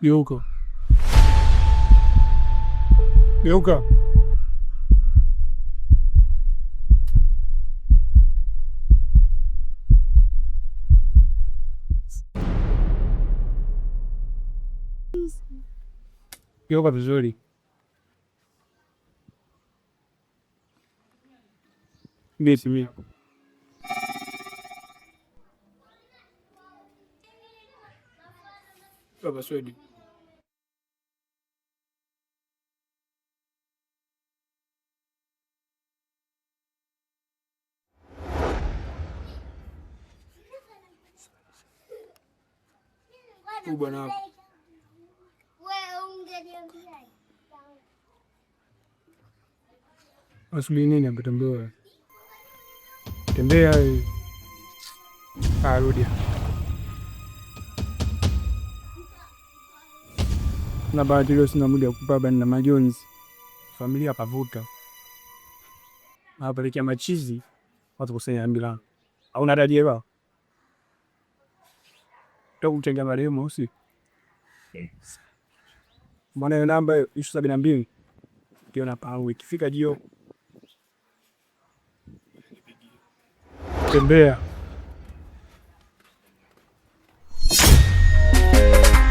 Geuka. Geuka. Geuka vizuri. Mimi. Baba Swedi. Bwana wako. Asubiri nini akatembea? Tembea. Rudi. Na bahati leo sina muda wa kupaba na majonzi. Familia kavuta. Hapelekea machizi watu kusanya ambila. Hauna dadi yao? Kutenga marehemu usi. Mbona namba 72 ndio napao ikifika jio. Tembea.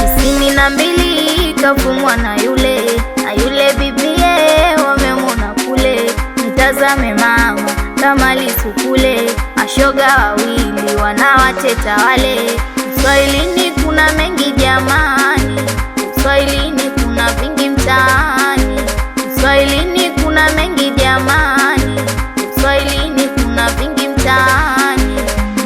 Isini na mbili kafumwa na yule bibie wamemuna kule. Nitazame mama kama lisukule, mashoga wawili wanawateta wale. Uswahilini kuna mengi jamani, Uswahilini kuna vingi mtaani. Uswahilini kuna mengi jamani, Uswahilini kuna vingi mtaani.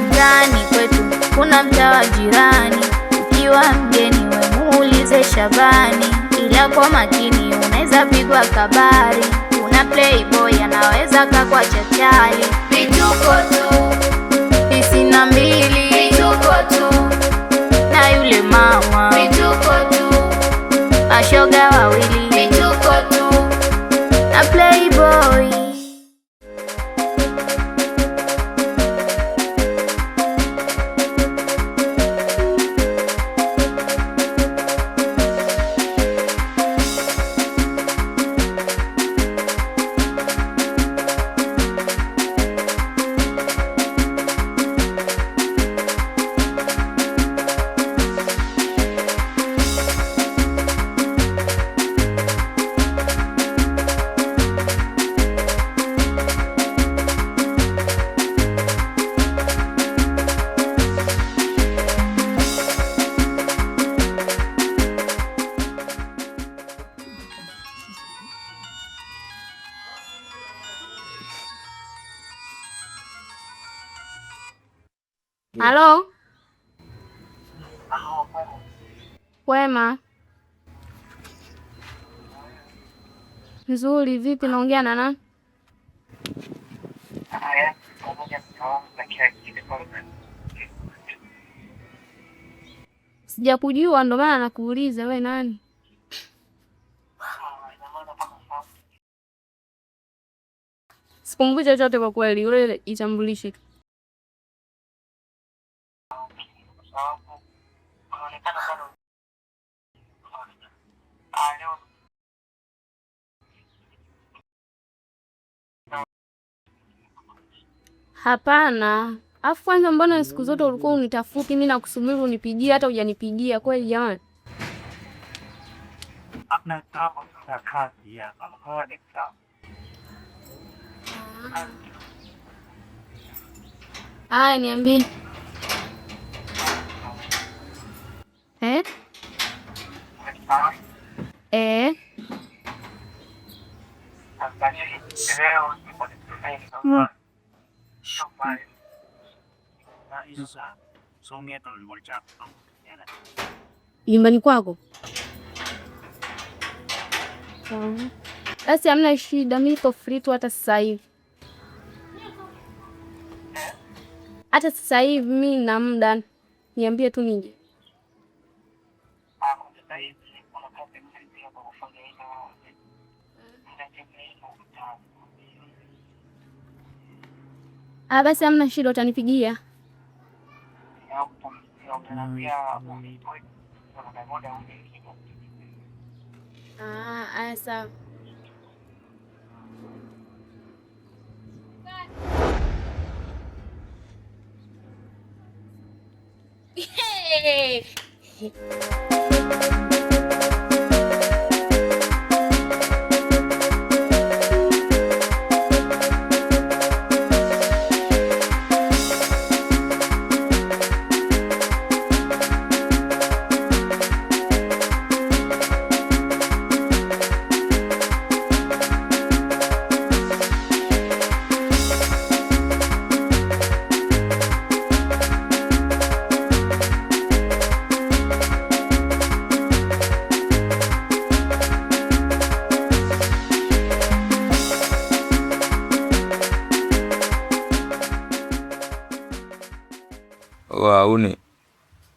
Mtaani kwetu kuna mtaa wa jirani, ukiwa mgeni we muulize Shabani. Ila kwa makini unaweza pigwa kabari, kuna playboy anaweza kakwa chachali. Vituko tu, 92 vituko tu, na yule mama vituko tu, mashoga wawili vituko tu, na playboy. Halo? Wema. Nzuri, vipi naongea na nani? Sijakujua ndo maana nakuuliza wewe nani? Sikumbuki chochote kwa kweli, yule itambulishe. Hapana. Afu kwanza mbona siku zote ulikuwa unitafuti mimi nakusubiri unipigie hata hujanipigia kweli jamani? Haya niambie. Nyumbani kwako? Basi hamna shida, mimi niko free tu hata sasa hivi. Hata sasa hivi mimi na muda. Niambie tu nije. Basi hamna shida utanipigia. Aya sawa. Wauni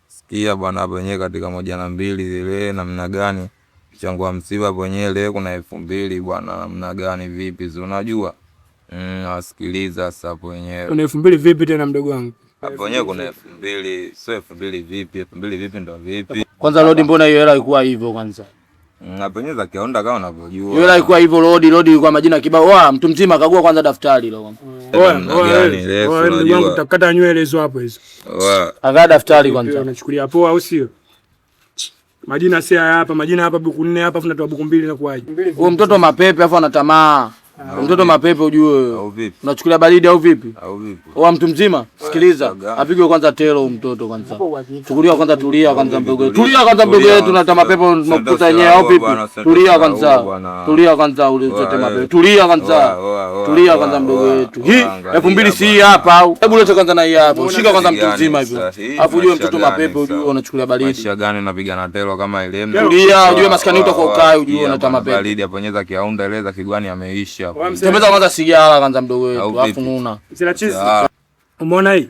sikia bwana, hapo wenyewe katika 102 zile namna gani mchango wa msiba wenyewe leo kuna 2000 bwana, namna gani vipi? Si unajua wasikiliza sasa hapo wenyewe. Kuna 2000 vipi tena mdogo wangu? Hapo wenyewe kuna 2000, sio 2000 vipi? 2000 vipi ndo vipi? Kwanza Lodi, mbona hiyo hela ilikuwa hivyo kwanza? Hapo wenyewe za Kiaunda kama unavyojua. Hiyo hela ilikuwa hivyo Lodi ilikuwa majina kibao. Mtu mzima kagua kwanza daftari hilo. Oya, ndugu wangu utakata nywele hizo hapo hizo. Angaa daftari kwanza. Unachukulia poa au sio? Majina si hapa, majina hapa buku 4 hapa afu natoa buku 2 na kuaje? Huyo mtoto mapepe afu ana tamaa. Mtoto mapepe ujue. Au vipi? Unachukulia baridi au vipi? Au vipi? Oa mtu mzima, sikiliza. Apigwe kwanza telo mtoto kwanza. Chukulia kwanza, tulia kwanza mdogo. Tulia kwanza mdogo wetu, na mapepe makuta yenyewe au vipi? Tulia kwanza. Tulia kwanza ulizote mapepe. Tulia kwanza. Tulia kwanza mdogo wetu. Hii 2000 si hapa au. Hebu leta kwanza na hii hapa. Shika kwanza mtu mzima hivyo. Afu ujue mtoto mapepe ujue unachukulia baridi. Maisha gani unapiga na telo kama ile? Tulia ujue maskani utakuwa ukae ujue unata mapepe. Baridi hapo nyeza Kiaunda eleza Kigwani ameisha. Tembeza kwanza sigara kwanza mdogo wetu, afu nuna. Sina chizi. Umeona hii?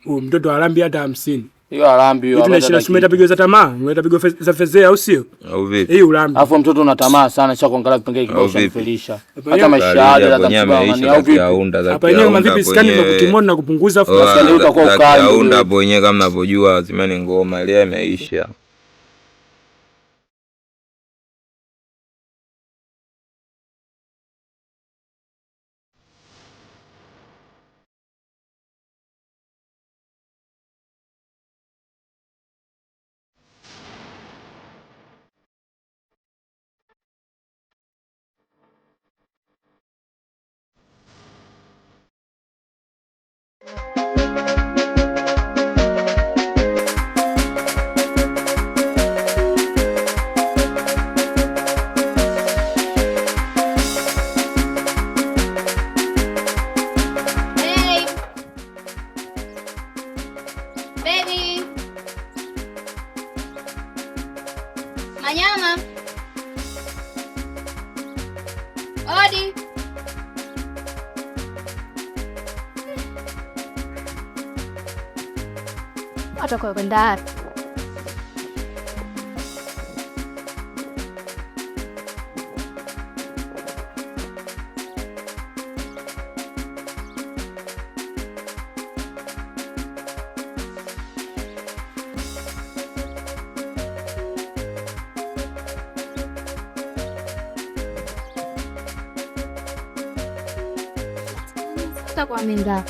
Mtoto alambi hata 50. Hiyo alambi hiyo. Tunashina shumeta pigo za tamaa, unaleta pigo za fezea au sio? Au vipi? Hii ulambi. Afu mtoto una tamaa sana, cha kuangalia kipengele kibao cha kufelisha. Hata maisha yake hata msiba ni au vipi? Hapa yenyewe kama vipi skani na kutimona na kupunguza afu maskani utakuwa ukai. Kiaunda hapo wenyewe kama mnavyojua lazima ni ngoma ile imeisha. Manyama. Odi. Atakuwa kwenda wapi? Atakuwa ameenda.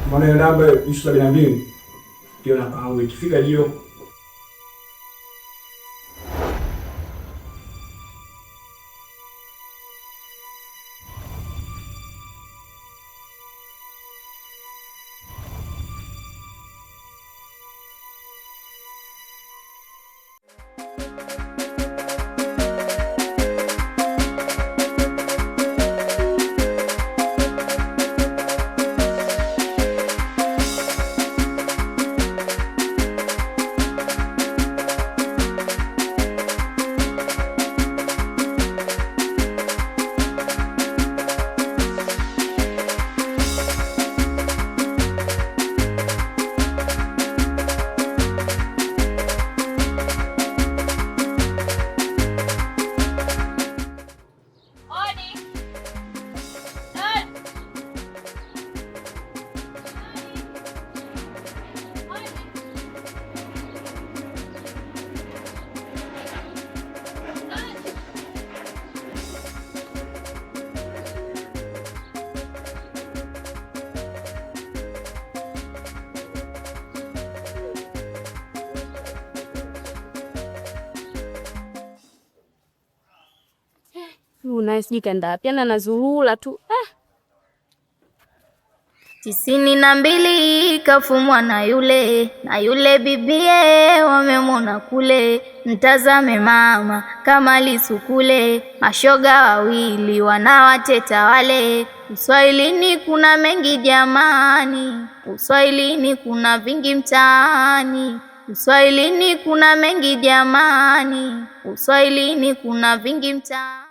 Mbona hiyo namba 72 ndio na au ikifika hiyo Naye sijui kaenda wapi, anazurura tu. 92 kafumwa na yule bibie wamemwona kule. Mtazame mama kama lisukule, mashoga wawili wanawateta wale. Uswahilini kuna mengi jamani, uswahilini kuna vingi mtaani. Uswahilini kuna mengi jamani, uswahilini kuna vingi mtaani.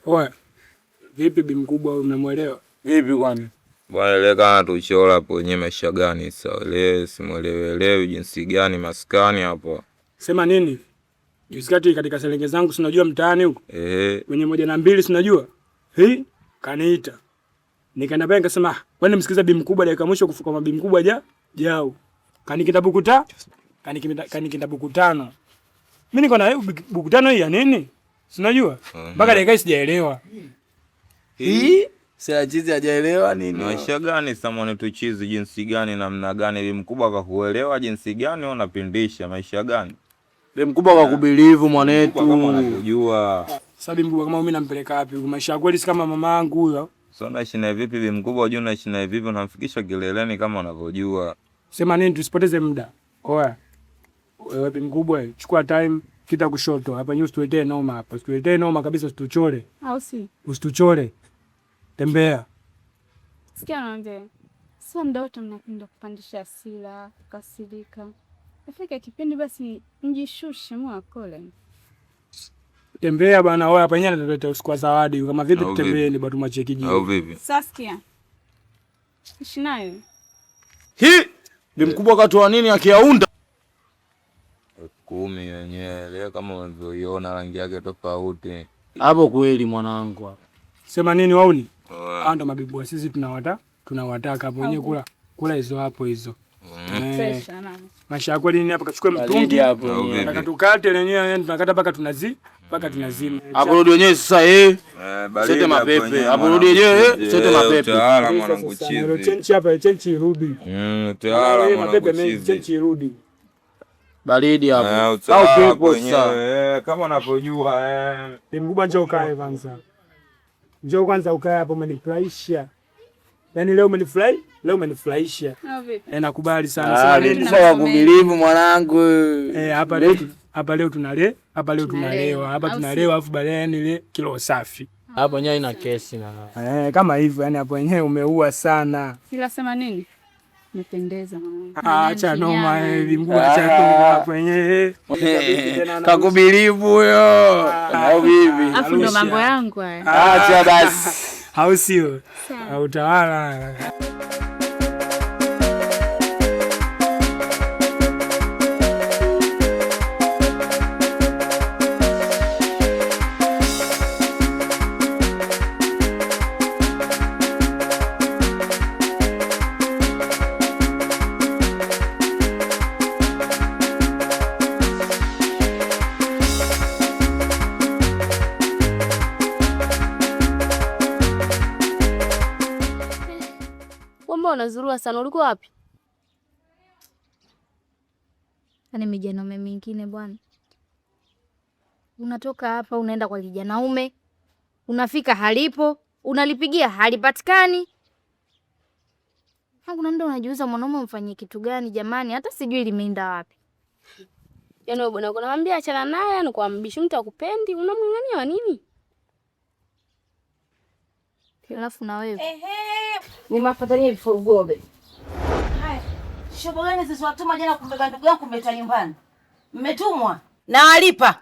Oya, vipi bi mkubwa unamwelewa? Vipi kwani? Bwana ile kana tuchora hapo wenyewe maisha gani sasa? Ile simuelewi jinsi gani maskani hapo. Sema nini? Jusikati katika selenge zangu si unajua mtaani huko? Wenye 102 si unajua? Kaniita. Nikaenda pale nikasema, "Kwani msikiza bi mkubwa dakika mwisho kufuka mabi mkubwa jao." Kanikita buku ta? Kanikita buku 5. Mimi niko na buku 5 hii ya nini? Si unajua? Mpaka dakika sijaelewa. Sasa chizi hajaelewa nini? Maisha gani samani tuchizi jinsi gani namna gani bi mkubwa akakuelewa jinsi gani unapindisha maisha gani? Bi mkubwa akakubilivu mwanetu. Kama unajua. Sasa bi mkubwa kama mimi nampeleka wapi? Maisha kweli si kama mama yangu huyo. Sasa unaishi na vipi bi mkubwa unajua unaishi na vipi unamfikisha kileleni kama unavyojua. Sema nini tusipoteze muda. Oya. Wewe bi mkubwa chukua time kita kushoto. Hapa news tuletee noma hapa. Tuletee noma kabisa usituchore. Au si? Usituchore. Tembea. Sikia naambia. Sio ndoto mnapenda kupandisha hasira, kukasirika. Ifike kipindi basi mjishushe mwakole. Tembea bana, wewe hapa nyanya tutaleta usiku wa zawadi kama vipi tutembeeni bado tumachie kijiji. Au vipi? Saskia. Ishi nayo. Bi mkubwa katoa nini akiaunda? 10 yenyewe leo kama unavyoiona rangi yake tofauti. Hapo kweli mwanangu. Sema nini wauni? Ando mabibu sisi tunawataka hapo wenyewe kula hizo hapo hizo. Maisha yako nini hapa kachukue mtungi. Nataka tukate lenyewe tunakata mpaka tunazima. Hapo rudi wenyewe sasa sete mapepe. Hapo rudi wenyewe sete mapepe. Tayari mwanangu chizi. Chenchi hapa chenchi irudi. Tayari mwanangu chizi. Chenchi irudi. Baridi hapo. Au pepo sasa. Kama unapojua Ni mkubwa njoo kae kwanza. Njoo kwanza ukae hapo umenifurahisha. Yaani leo umenifurahisha. Nakubali sana. Sema nini? Sasa kubilivu mwanangu. Hapa leo tunalewa. Hapa tunalewa afu baadaye ile kilo safi. Hapo nyanya ina kesi na. Kama hivyo yani hapo wenyewe umeua sana. Sila sema nini? Umependeza mwanangu. Acha noma mkubwa acha hapo wenyewe. Kakubilivu huyo. Au vipi? Afu ndo mambo yangu haya. Acha basi. Au sio? Utawala. Unazurua sana. Ulikuwa wapi? Yaani mijanaume mingine bwana. Unatoka hapa unaenda kwa kijanaume. Unafika halipo, unalipigia halipatikani. Kuna muda unajiuliza mwanaume mfanyie kitu gani jamani? Hata sijui limeenda wapi. Yaani wewe bwana unamwambia achana naye, anakuambia mtu akupendi, unamng'ang'ania nini? Alafu na wewe. Nimefuatilia vifurugobe. Haya. Shobo gani zisizowatuma jana kumbeba ndugu yangu kumleta nyumbani? Mmetumwa? Na walipa.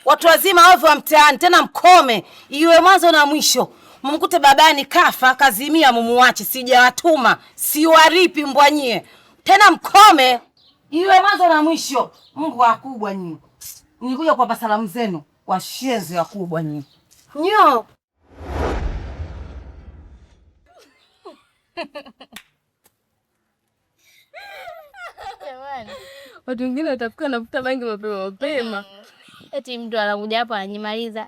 Watu wazima ovyo wa mtaani tena mkome. Iwe mwanzo na mwisho. Mumkute babani kafa kazimia mumuache sijawatuma. Siwaripi mbwanyie. Tena mkome. Iwe mwanzo na mwisho. Mungu wakubwa nyinyi. Nilikuja kuwapa salamu zenu. Washenzi wakubwa nyinyi. Nyo. jamani. Watu wengine watafika navuta bangi mapema. Eti mtu anakuja hapa anajimaliza.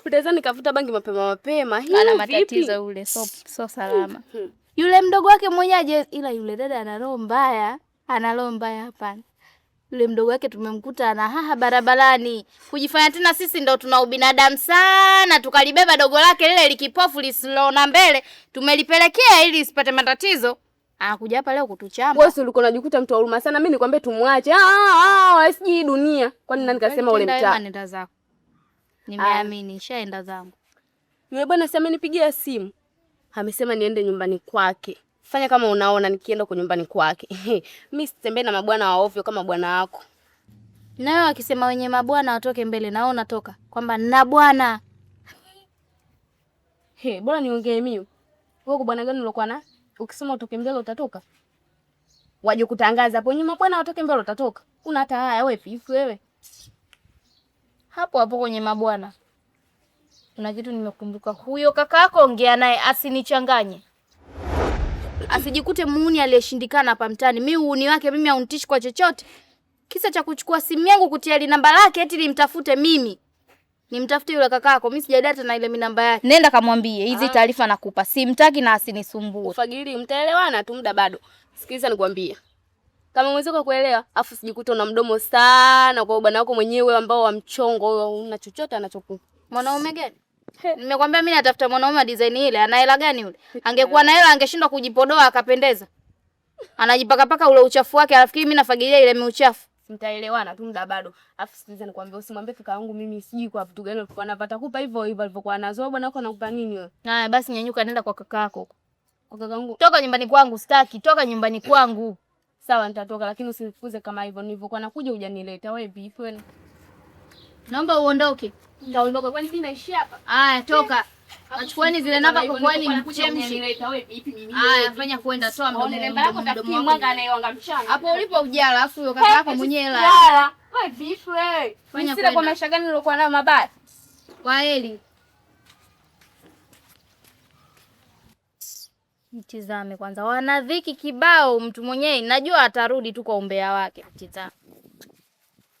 Utaweza nikavuta bangi mapema. Ana matatizo ule, so salama. Yule mdogo wake mwenyewe, ila yule dada ana roho mbaya. Ana roho mbaya hapana. Yule mdogo wake tumemkuta ana haha barabarani. Kujifanya tena sisi ndo tuna ubinadamu sana. Tukalibeba dogo lake lile likipofu lisiloona mbele. Tumelipelekea ili isipate matatizo. Anakuja hapa leo kutuchamba. Wewe ulikuwa unajikuta mtu wa huruma sana. Mimi nikwambie tumwache. Siji dunia. Kwani nani kasema ule mtaa? Nenda zako. Nimeamini, shaenda zangu. Yule bwana sema nipigie simu. Amesema niende nyumbani kwake. Fanya kama unaona nikienda kwa nyumbani kwake. Mimi sitembei na mabwana wa ovyo kama bwana wako. Na wewe akisema wenye mabwana watoke mbele, na wewe unatoka kwamba na bwana. Bora niongee mimi. Wewe kwa bwana gani ulokuwa na? Ukisema utoke mbele utatoka. Waje kutangaza hapo nyuma bwana watoke mbele utatoka. Una hata haya wewe fifu wewe. Hapo kwenye mabwana. Kuna kitu nimekumbuka. Huyo kakako ongea naye asinichanganye. Asijikute muuni aliyeshindikana hapa mtaani. Mimi uuni wake mimi haunitishi kwa chochote. Kisa cha kuchukua simu yangu kutia ile namba lake eti nimtafute mimi. Nimtafute yule kakako. Mimi sijadata na ile namba yake. Nenda kamwambie hizi taarifa nakupa. Simtaki na asinisumbue. Ufagili mtaelewana tu muda bado. Sikiliza nikwambie. Kama mwenzako kuelewa, afu sijikuta una mdomo sana kwa bwana wako mwenyewe ambao wa mchongo una chochote anachokupa. Mwanaume gani? Nimekwambia mimi natafuta mwanaume wa design ile. Ana hela gani yule? Angekuwa na hela angeshindwa kujipodoa akapendeza. Anajipaka ule uchafu wake, alafikiri mimi nafagilia ile miuchafu. Mtaelewana tu muda bado. Afu sikiliza nikwambie, usimwambie kaka yangu mimi sijui kwa vitu gani alikuwa anapata kupa hivyo alivyokuwa nazo. Bwana wako anakupa nini wewe? Haya basi nyanyuka nenda kwa kaka yako huko. Kwa kaka yangu. Toka nyumbani kwangu sitaki, toka nyumbani kwangu. Sawa nitatoka lakini usinifukuze kama hivyo. Nilivyokuwa nakuja hujanileta wewe vipi wewe? Naomba uondoke. Nitaondoka kwani mimi naishi hapa? Haya toka. Achukueni zile namba kwa kwani mchemshi. Haya fanya kwenda toa namba yako tafikiri mwanga anayewanga mchana. Hapo ulipo ujala alafu huyo kaka yako mwenyewe la. Wewe vipi wewe? Fanya kwenda. Kwa maisha gani uliokuwa nayo mabaya? Kwaheri. Mtizame kwanza. Wana dhiki kibao mtu mwenyewe. Najua atarudi tu kwa umbea wake. Mtizame.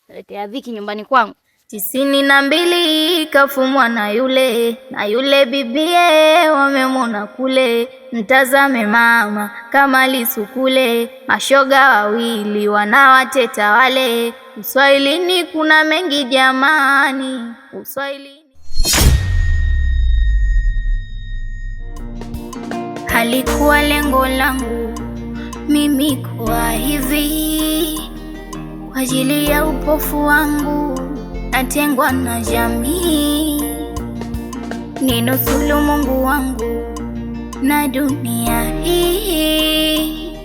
Letea dhiki nyumbani kwangu. 92 kafumwa na yule bibie wamemona kule. Mtazame mama kama lisukule. Mashoga wawili wanawateta wale. Uswahilini kuna mengi jamani. Uswahilini. Halikuwa lengo langu mimi kuwa hivi. Kwa ajili ya upofu wangu natengwa na jamii. Ninusuru Mungu wangu na dunia hii.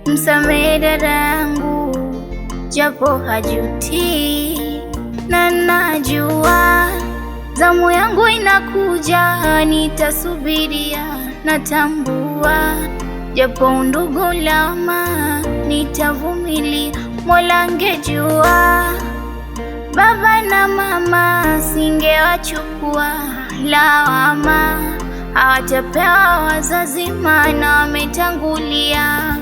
Msamehe dada yangu japo hajuti. Na najua zamu yangu inakuja, nitasubiria. Natambua japo undugu lama nitavumilia. Mola angejua baba na mama singewachukua lawama. Hawatapewa wazazi maana wametangulia.